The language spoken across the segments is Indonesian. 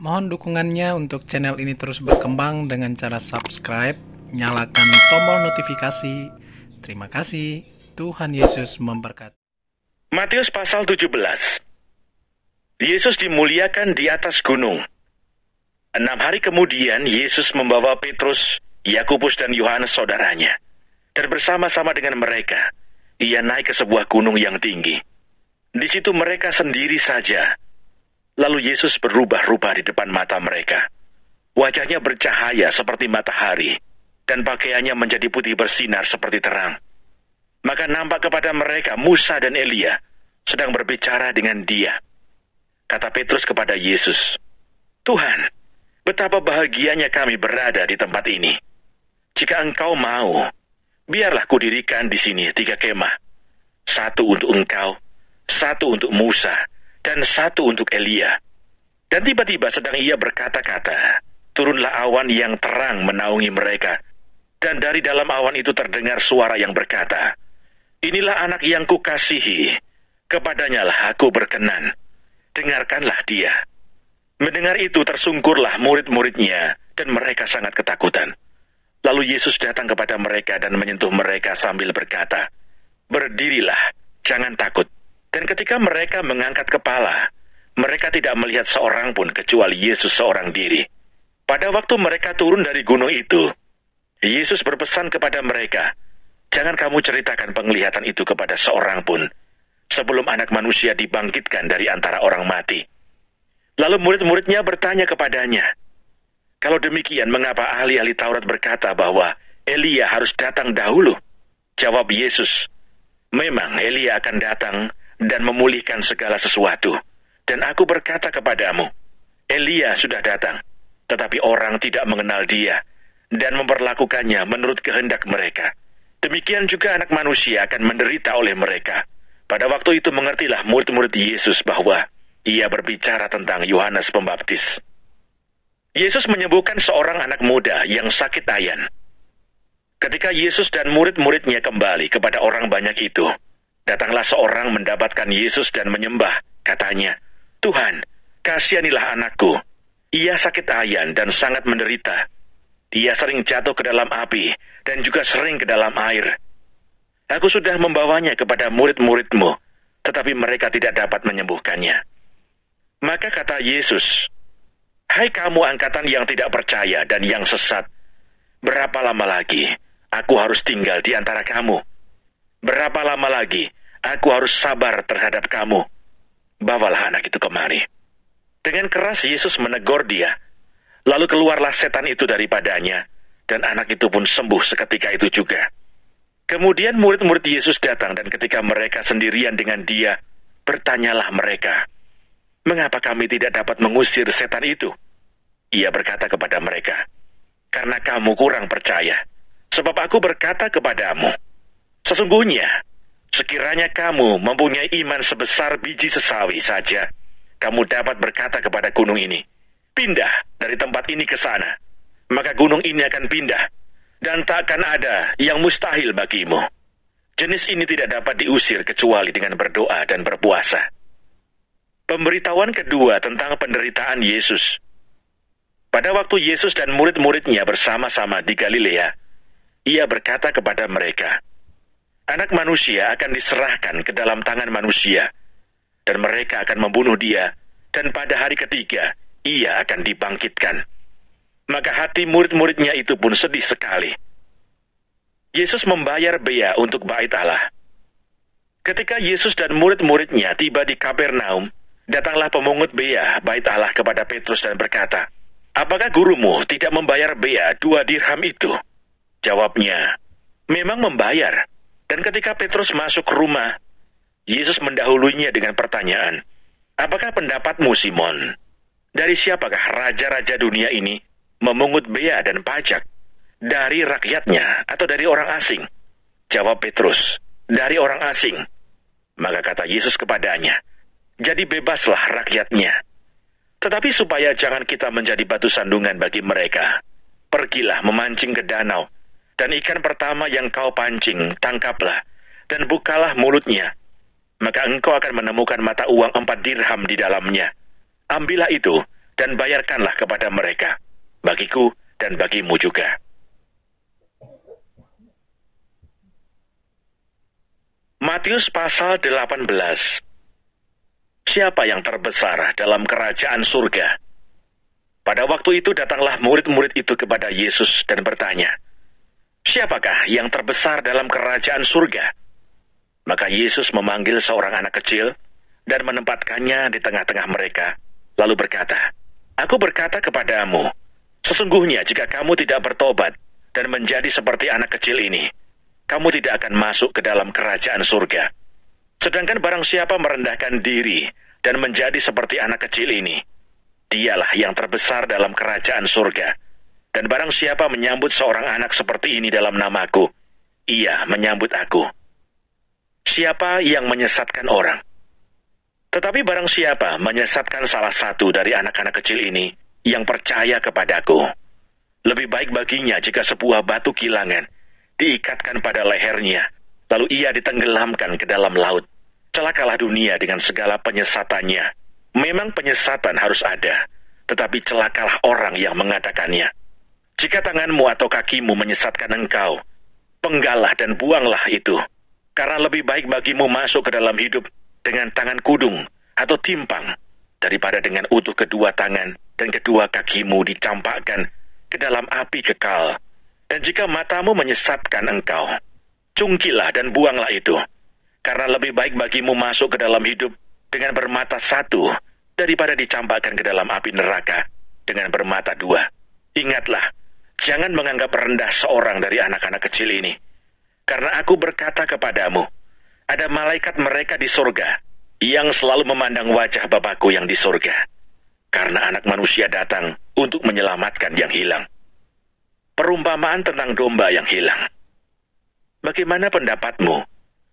Mohon dukungannya untuk channel ini terus berkembang dengan cara subscribe, nyalakan tombol notifikasi. Terima kasih. Tuhan Yesus memberkati. Matius pasal 17. Yesus dimuliakan di atas gunung. 6 hari kemudian Yesus membawa Petrus, Yakobus dan Yohanes saudaranya. Dan bersama-sama dengan mereka, ia naik ke sebuah gunung yang tinggi. Di situ mereka sendiri saja. Lalu Yesus berubah-ubah di depan mata mereka. Wajahnya bercahaya seperti matahari, dan pakaiannya menjadi putih bersinar seperti terang. Maka nampak kepada mereka Musa dan Elia sedang berbicara dengan dia. Kata Petrus kepada Yesus, "Tuhan, betapa bahagianya kami berada di tempat ini. Jika Engkau mau, biarlah kudirikan di sini 3 kemah. 1 untuk Engkau, 1 untuk Musa, dan 1 untuk Elia." Dan tiba-tiba sedang ia berkata-kata, turunlah awan yang terang menaungi mereka. Dan dari dalam awan itu terdengar suara yang berkata, "Inilah anak yang kukasihi, kepadanyalah aku berkenan. Dengarkanlah dia." Mendengar itu tersungkurlah murid-muridnya, dan mereka sangat ketakutan. Lalu Yesus datang kepada mereka dan menyentuh mereka sambil berkata, "Berdirilah, jangan takut." Dan ketika mereka mengangkat kepala, mereka tidak melihat seorang pun kecuali Yesus seorang diri. Pada waktu mereka turun dari gunung itu, Yesus berpesan kepada mereka, "Jangan kamu ceritakan penglihatan itu kepada seorang pun, sebelum Anak Manusia dibangkitkan dari antara orang mati." Lalu murid-muridnya bertanya kepadanya, "Kalau demikian, mengapa ahli-ahli Taurat berkata bahwa Elia harus datang dahulu?" Jawab Yesus, "Memang Elia akan datang dan memulihkan segala sesuatu. Dan aku berkata kepadamu, Elia sudah datang, tetapi orang tidak mengenal dia, dan memperlakukannya menurut kehendak mereka. Demikian juga Anak Manusia akan menderita oleh mereka." Pada waktu itu mengertilah murid-murid Yesus bahwa ia berbicara tentang Yohanes Pembaptis. Yesus menyembuhkan seorang anak muda yang sakit ayan. Ketika Yesus dan murid-muridnya kembali kepada orang banyak itu, datanglah seorang mendapatkan Yesus dan menyembah. Katanya, "Tuhan, kasihanilah anakku. Ia sakit ayan dan sangat menderita. Ia sering jatuh ke dalam api dan juga sering ke dalam air. Aku sudah membawanya kepada murid-muridmu, tetapi mereka tidak dapat menyembuhkannya." Maka kata Yesus, "Hai kamu angkatan yang tidak percaya dan yang sesat, berapa lama lagi aku harus tinggal di antara kamu? Berapa lama lagi aku harus sabar terhadap kamu? Bawalah anak itu kemari." Dengan keras Yesus menegur dia. Lalu keluarlah setan itu daripadanya, dan anak itu pun sembuh seketika itu juga. Kemudian murid-murid Yesus datang, dan ketika mereka sendirian dengan dia, bertanyalah mereka, "Mengapa kami tidak dapat mengusir setan itu?" Ia berkata kepada mereka, "Karena kamu kurang percaya. Sebab aku berkata kepadamu, sesungguhnya, sekiranya kamu mempunyai iman sebesar biji sesawi saja, kamu dapat berkata kepada gunung ini, 'Pindah dari tempat ini ke sana,' maka gunung ini akan pindah, dan takkan ada yang mustahil bagimu." Jenis ini tidak dapat diusir kecuali dengan berdoa dan berpuasa. Pemberitahuan kedua tentang penderitaan Yesus. Pada waktu Yesus dan murid-muridnya bersama-sama di Galilea, ia berkata kepada mereka, "Anak Manusia akan diserahkan ke dalam tangan manusia, dan mereka akan membunuh dia, dan pada hari ketiga ia akan dibangkitkan." Maka hati murid-muridnya itu pun sedih sekali. Yesus membayar bea untuk bait Allah. Ketika Yesus dan murid-muridnya tiba di Kapernaum, datanglah pemungut bea bait Allah kepada Petrus dan berkata, "Apakah gurumu tidak membayar bea 2 dirham itu?" Jawabnya, "Memang membayar." Dan ketika Petrus masuk ke rumah, Yesus mendahuluinya dengan pertanyaan, "Apakah pendapatmu, Simon? Dari siapakah raja-raja dunia ini memungut bea dan pajak? Dari rakyatnya atau dari orang asing?" Jawab Petrus, "Dari orang asing." Maka kata Yesus kepadanya, "Jadi bebaslah rakyatnya. Tetapi supaya jangan kita menjadi batu sandungan bagi mereka, pergilah memancing ke danau, dan ikan pertama yang kau pancing, tangkaplah, dan bukalah mulutnya. Maka engkau akan menemukan mata uang 4 dirham di dalamnya. Ambillah itu, dan bayarkanlah kepada mereka, bagiku dan bagimu juga. Matius pasal 18. Siapa yang terbesar dalam kerajaan surga? Pada waktu itu datanglah murid-murid itu kepada Yesus dan bertanya, siapakah yang terbesar dalam kerajaan surga? Maka Yesus memanggil seorang anak kecil dan menempatkannya di tengah-tengah mereka, lalu berkata, Aku berkata kepadamu, sesungguhnya jika kamu tidak bertobat dan menjadi seperti anak kecil ini, kamu tidak akan masuk ke dalam kerajaan surga. Sedangkan barang siapa merendahkan diri dan menjadi seperti anak kecil ini, dialah yang terbesar dalam kerajaan surga. Dan barang siapa menyambut seorang anak seperti ini dalam namaku, ia menyambut aku. Siapa yang menyesatkan orang? Tetapi barang siapa menyesatkan salah satu dari anak-anak kecil ini yang percaya kepadaku, lebih baik baginya jika sebuah batu kilangan diikatkan pada lehernya, lalu ia ditenggelamkan ke dalam laut. Celakalah dunia dengan segala penyesatannya. Memang penyesatan harus ada, tetapi celakalah orang yang mengadakannya. Jika tanganmu atau kakimu menyesatkan engkau, penggalah dan buanglah itu. Karena lebih baik bagimu masuk ke dalam hidup dengan tangan kudung atau timpang, daripada dengan utuh kedua tangan dan kedua kakimu dicampakkan ke dalam api kekal. Dan jika matamu menyesatkan engkau, cungkilah dan buanglah itu. Karena lebih baik bagimu masuk ke dalam hidup dengan bermata satu, daripada dicampakkan ke dalam api neraka dengan bermata dua. Ingatlah, jangan menganggap rendah seorang dari anak-anak kecil ini. Karena aku berkata kepadamu, ada malaikat mereka di surga yang selalu memandang wajah Bapakku yang di surga. Karena anak manusia datang untuk menyelamatkan yang hilang. Perumpamaan tentang domba yang hilang. Bagaimana pendapatmu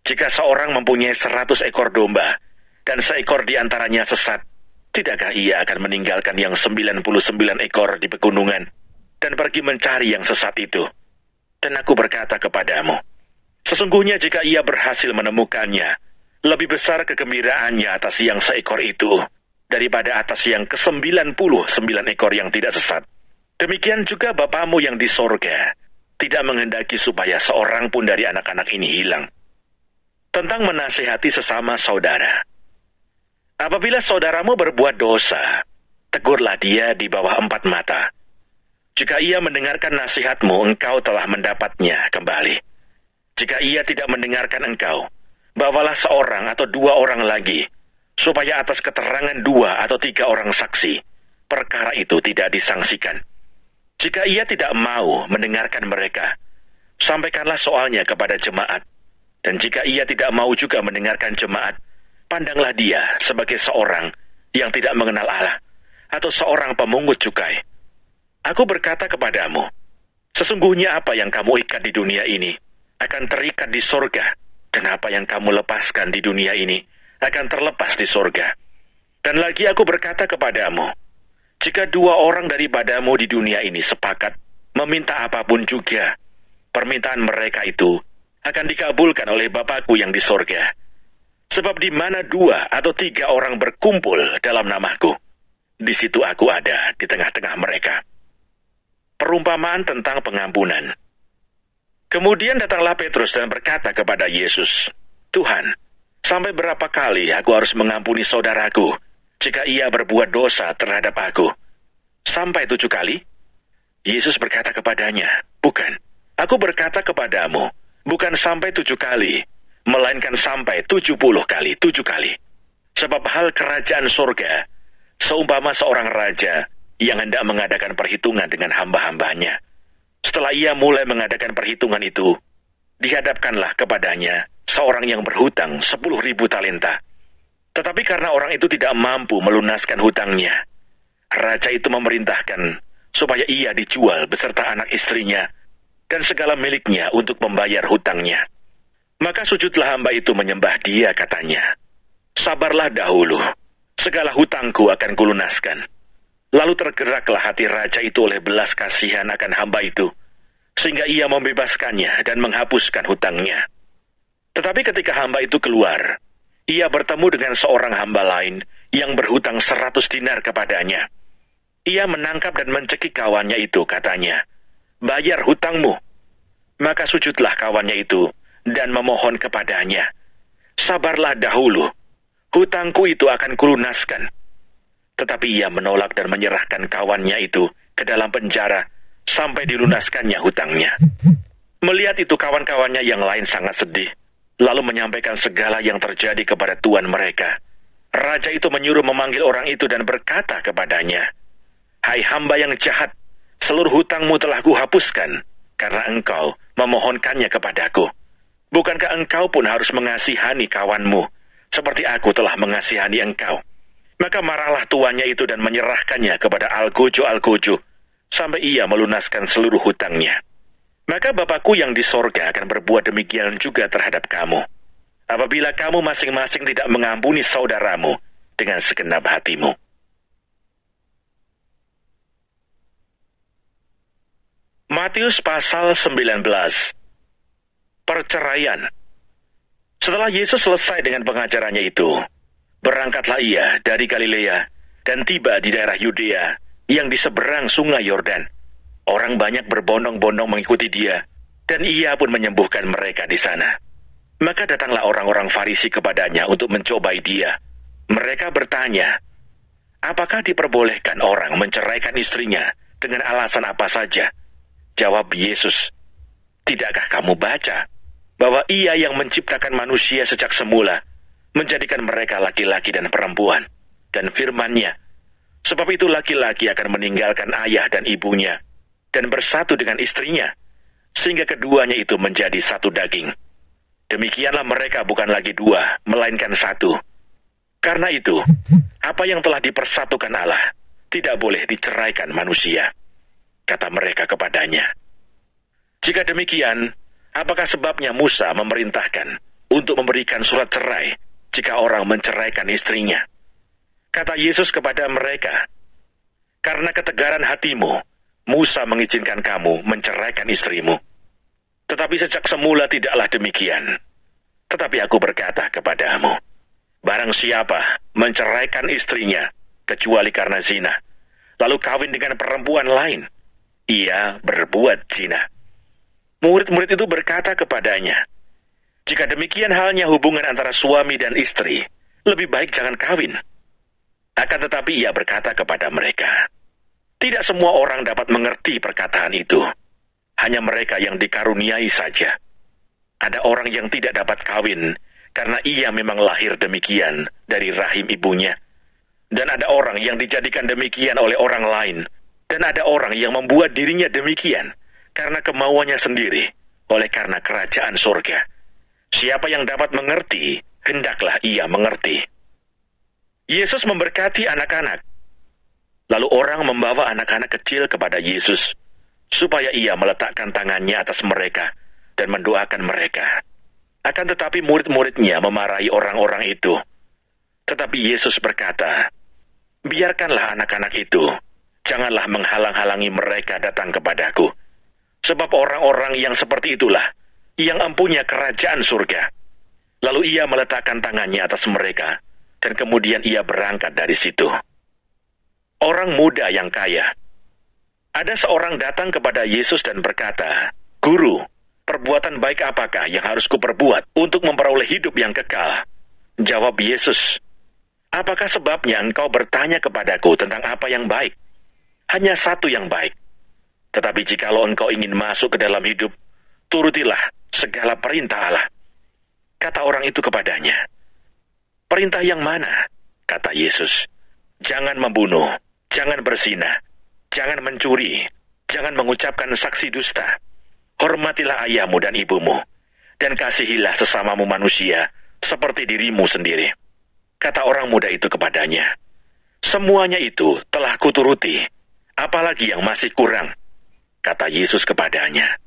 jika seorang mempunyai 100 ekor domba dan seekor di antaranya sesat? Tidakkah ia akan meninggalkan yang 99 ekor di pegunungan dan pergi mencari yang sesat itu? Dan aku berkata kepadamu, sesungguhnya jika ia berhasil menemukannya, lebih besar kegembiraannya atas yang seekor itu daripada atas yang ke-99 ekor yang tidak sesat. Demikian juga Bapamu yang di sorga tidak menghendaki supaya seorang pun dari anak-anak ini hilang. Tentang menasihati sesama saudara. Apabila saudaramu berbuat dosa, tegurlah dia di bawah 4 mata. Jika ia mendengarkan nasihatmu, engkau telah mendapatnya kembali. Jika ia tidak mendengarkan engkau, bawalah seorang atau 2 orang lagi, supaya atas keterangan 2 atau 3 orang saksi, perkara itu tidak disangsikan. Jika ia tidak mau mendengarkan mereka, sampaikanlah soalnya kepada jemaat. Dan jika ia tidak mau juga mendengarkan jemaat, pandanglah dia sebagai seorang yang tidak mengenal Allah, atau seorang pemungut cukai. Aku berkata kepadamu, sesungguhnya apa yang kamu ikat di dunia ini akan terikat di sorga, dan apa yang kamu lepaskan di dunia ini akan terlepas di sorga. Dan lagi aku berkata kepadamu, jika 2 orang daripadamu di dunia ini sepakat meminta apapun juga, permintaan mereka itu akan dikabulkan oleh Bapakku yang di sorga. Sebab di mana 2 atau 3 orang berkumpul dalam namaku, di situ aku ada di tengah-tengah mereka. Perumpamaan tentang pengampunan. Kemudian datanglah Petrus dan berkata kepada Yesus, Tuhan, sampai berapa kali aku harus mengampuni saudaraku jika ia berbuat dosa terhadap aku? Sampai 7 kali? Yesus berkata kepadanya, bukan. Aku berkata kepadamu, bukan sampai 7 kali, melainkan sampai 70 kali 7 kali. Sebab hal kerajaan surga seumpama seorang raja yang hendak mengadakan perhitungan dengan hamba-hambanya. Setelah ia mulai mengadakan perhitungan itu, dihadapkanlah kepadanya seorang yang berhutang 10.000 talenta. Tetapi karena orang itu tidak mampu melunaskan hutangnya, raja itu memerintahkan supaya ia dijual beserta anak istrinya dan segala miliknya untuk membayar hutangnya. Maka sujudlah hamba itu menyembah dia, katanya, sabarlah dahulu, segala hutangku akan kulunaskan. Lalu tergeraklah hati raja itu oleh belas kasihan akan hamba itu, sehingga ia membebaskannya dan menghapuskan hutangnya. Tetapi ketika hamba itu keluar, ia bertemu dengan seorang hamba lain yang berhutang 100 dinar kepadanya. Ia menangkap dan mencekik kawannya itu, katanya, "Bayar hutangmu." Maka sujudlah kawannya itu dan memohon kepadanya, "Sabarlah dahulu, hutangku itu akan kulunaskan." Tetapi ia menolak dan menyerahkan kawannya itu ke dalam penjara sampai dilunaskannya hutangnya. Melihat itu kawan-kawannya yang lain sangat sedih, lalu menyampaikan segala yang terjadi kepada tuan mereka. Raja itu menyuruh memanggil orang itu dan berkata kepadanya, "Hai hamba yang jahat, seluruh hutangmu telah kuhapuskan, karena engkau memohonkannya kepadaku. Bukankah engkau pun harus mengasihani kawanmu, seperti aku telah mengasihani engkau?" Maka marahlah tuannya itu dan menyerahkannya kepada algojo-algojo, sampai ia melunaskan seluruh hutangnya. Maka Bapakku yang di sorga akan berbuat demikian juga terhadap kamu, apabila kamu masing-masing tidak mengampuni saudaramu dengan segenap hatimu. Matius pasal 19. Perceraian. Setelah Yesus selesai dengan pengajarannya itu, berangkatlah ia dari Galilea dan tiba di daerah Yudea yang di seberang sungai Yordan. Orang banyak berbondong-bondong mengikuti dia, dan ia pun menyembuhkan mereka di sana. Maka datanglah orang-orang Farisi kepadanya untuk mencobai dia. Mereka bertanya, "Apakah diperbolehkan orang menceraikan istrinya dengan alasan apa saja?" Jawab Yesus, "Tidakkah kamu baca bahwa Ia yang menciptakan manusia sejak semula menjadikan mereka laki-laki dan perempuan, dan firman-Nya, sebab itu laki-laki akan meninggalkan ayah dan ibunya dan bersatu dengan istrinya, sehingga keduanya itu menjadi satu daging. Demikianlah mereka bukan lagi dua, melainkan satu. Karena itu, apa yang telah dipersatukan Allah tidak boleh diceraikan manusia." Kata mereka kepadanya, "Jika demikian, apakah sebabnya Musa memerintahkan untuk memberikan surat cerai jika orang menceraikan istrinya?" Kata Yesus kepada mereka, "Karena ketegaran hatimu, Musa mengizinkan kamu menceraikan istrimu. Tetapi sejak semula tidaklah demikian. Tetapi aku berkata kepadamu, barang siapa menceraikan istrinya, kecuali karena zina, lalu kawin dengan perempuan lain, ia berbuat zina." Murid-murid itu berkata kepadanya, "Jika demikian halnya hubungan antara suami dan istri, lebih baik jangan kawin." Akan tetapi ia berkata kepada mereka, "Tidak semua orang dapat mengerti perkataan itu. Hanya mereka yang dikaruniai saja. Ada orang yang tidak dapat kawin karena ia memang lahir demikian dari rahim ibunya. Dan ada orang yang dijadikan demikian oleh orang lain. Dan ada orang yang membuat dirinya demikian karena kemauannya sendiri, oleh karena kerajaan surga. Siapa yang dapat mengerti, hendaklah ia mengerti." Yesus memberkati anak-anak. Lalu orang membawa anak-anak kecil kepada Yesus, supaya ia meletakkan tangannya atas mereka dan mendoakan mereka. Akan tetapi murid-muridnya memarahi orang-orang itu. Tetapi Yesus berkata, "Biarkanlah anak-anak itu, janganlah menghalang-halangi mereka datang kepadaku. Sebab orang-orang yang seperti itulah yang empunya kerajaan surga." Lalu ia meletakkan tangannya atas mereka, dan kemudian ia berangkat dari situ. Orang muda yang kaya. Ada seorang datang kepada Yesus dan berkata, "Guru, perbuatan baik apakah yang harus kuperbuat untuk memperoleh hidup yang kekal?" Jawab Yesus, "Apakah sebabnya engkau bertanya kepadaku tentang apa yang baik? Hanya satu yang baik. Tetapi jikalau engkau ingin masuk ke dalam hidup, turutilah segala perintah Allah." Kata orang itu kepadanya, "Perintah yang mana?" Kata Yesus, "Jangan membunuh, jangan berzina, jangan mencuri, jangan mengucapkan saksi dusta. Hormatilah ayahmu dan ibumu, dan kasihilah sesamamu manusia seperti dirimu sendiri." Kata orang muda itu kepadanya, "Semuanya itu telah kuturuti, apalagi yang masih kurang?" Kata Yesus kepadanya,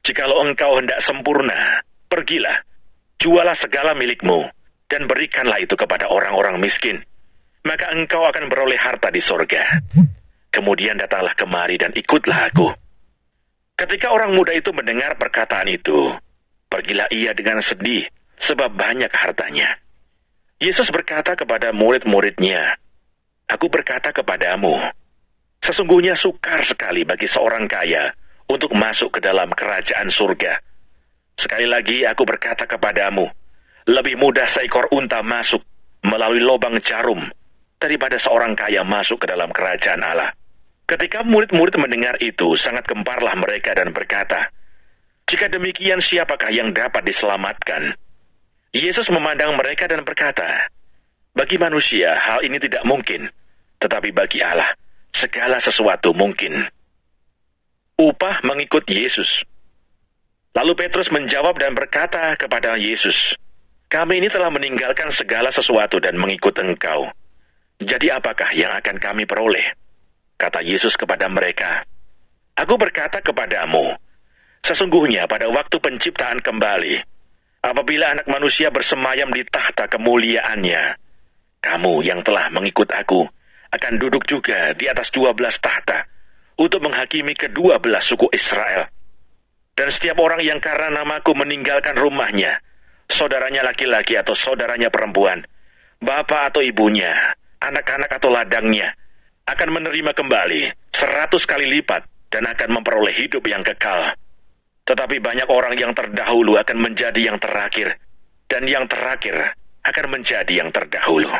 "Jikalau engkau hendak sempurna, pergilah, jualah segala milikmu, dan berikanlah itu kepada orang-orang miskin, maka engkau akan beroleh harta di sorga. Kemudian datanglah kemari dan ikutlah aku." Ketika orang muda itu mendengar perkataan itu, pergilah ia dengan sedih, sebab banyak hartanya. Yesus berkata kepada murid-muridnya, "Aku berkata kepadamu, Sesungguhnya sukar sekali bagi seorang kaya untuk masuk ke dalam kerajaan surga. Sekali lagi aku berkata kepadamu, lebih mudah seekor unta masuk melalui lubang jarum daripada seorang kaya masuk ke dalam kerajaan Allah. Ketika murid-murid mendengar itu, sangat gemparlah mereka dan berkata, jika demikian siapakah yang dapat diselamatkan? Yesus memandang mereka dan berkata, bagi manusia hal ini tidak mungkin, tetapi bagi Allah segala sesuatu mungkin. Upah mengikut Yesus. Lalu Petrus menjawab dan berkata kepada Yesus, kami ini telah meninggalkan segala sesuatu dan mengikut Engkau. Jadi apakah yang akan kami peroleh? Kata Yesus kepada mereka, aku berkata kepadamu, sesungguhnya pada waktu penciptaan kembali, apabila anak manusia bersemayam di tahta kemuliaannya, kamu yang telah mengikut aku akan duduk juga di atas 12 tahta untuk menghakimi ke-12 suku Israel. Dan setiap orang yang karena namaku meninggalkan rumahnya, saudaranya laki-laki atau saudaranya perempuan, bapak atau ibunya, anak-anak atau ladangnya, akan menerima kembali 100 kali lipat dan akan memperoleh hidup yang kekal. Tetapi banyak orang yang terdahulu akan menjadi yang terakhir, dan yang terakhir akan menjadi yang terdahulu.